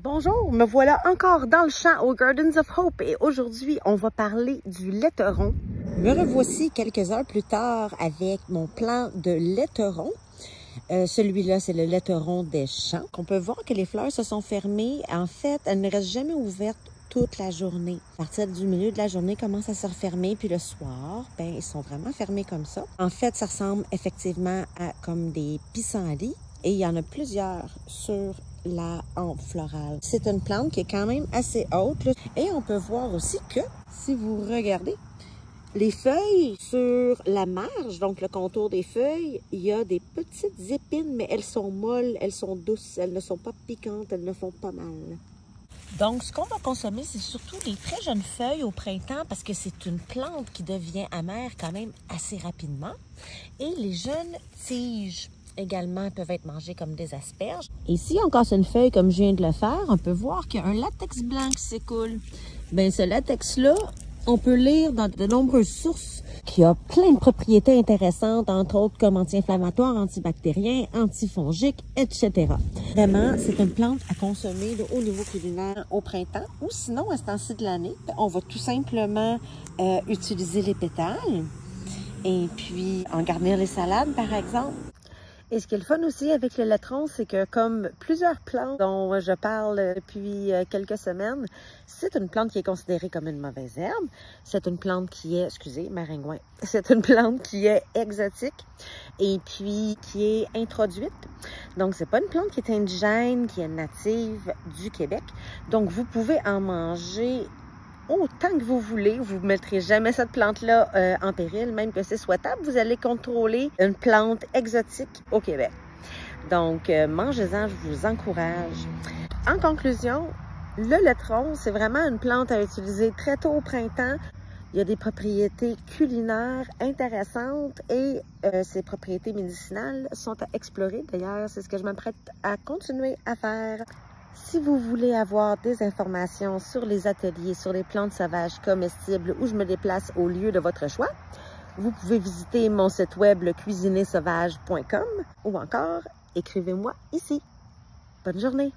Bonjour, me voilà encore dans le champ au Gardens of Hope et aujourd'hui, on va parler du laiteron. Me revoici quelques heures plus tard avec mon plan de laiteron. Celui-là, c'est le laiteron des champs. On peut voir que les fleurs se sont fermées. En fait, elles ne restent jamais ouvertes toute la journée. À partir du milieu de la journée, commence à se refermer, puis le soir, ben ils sont vraiment fermés comme ça. En fait, ça ressemble effectivement à comme des pissenlits et il y en a plusieurs sur la hampe florale. C'est une plante qui est quand même assez haute là. Et on peut voir aussi que, si vous regardez, les feuilles sur la marge, donc le contour des feuilles, il y a des petites épines, mais elles sont molles, elles sont douces, elles ne sont pas piquantes, elles ne font pas mal. Donc, ce qu'on va consommer, c'est surtout les très jeunes feuilles au printemps parce que c'est une plante qui devient amère quand même assez rapidement. Et les jeunes tiges également peuvent être mangées comme des asperges. Et si on casse une feuille comme je viens de le faire, on peut voir qu'il y a un latex blanc qui s'écoule. Bien, ce latex-là, on peut lire dans de nombreuses sources qu'il y a plein de propriétés intéressantes, entre autres comme anti-inflammatoires, antibactériens, antifongiques, etc. Vraiment, c'est une plante à consommer là, au niveau culinaire au printemps ou sinon à ce temps-ci de l'année. On va tout simplement utiliser les pétales et puis en garnir les salades, par exemple. Et ce qui est le fun aussi avec le laiteron, c'est que comme plusieurs plantes dont je parle depuis quelques semaines, c'est une plante qui est considérée comme une mauvaise herbe. C'est une plante qui est, excusez, maringouin, c'est une plante qui est exotique et puis qui est introduite. Donc, c'est pas une plante qui est indigène, qui est native du Québec. Donc, vous pouvez en manger autant que vous voulez. Vous ne mettrez jamais cette plante-là en péril, même que c'est souhaitable. Vous allez contrôler une plante exotique au Québec. Donc, mangez-en, je vous encourage. En conclusion, le laiteron, c'est vraiment une plante à utiliser très tôt au printemps. Il y a des propriétés culinaires intéressantes et ces propriétés médicinales sont à explorer. D'ailleurs, c'est ce que je m'apprête à continuer à faire. Si vous voulez avoir des informations sur les ateliers, sur les plantes sauvages comestibles où je me déplace au lieu de votre choix, vous pouvez visiter mon site web lecuisinersauvage.com ou encore écrivez-moi ici. Bonne journée!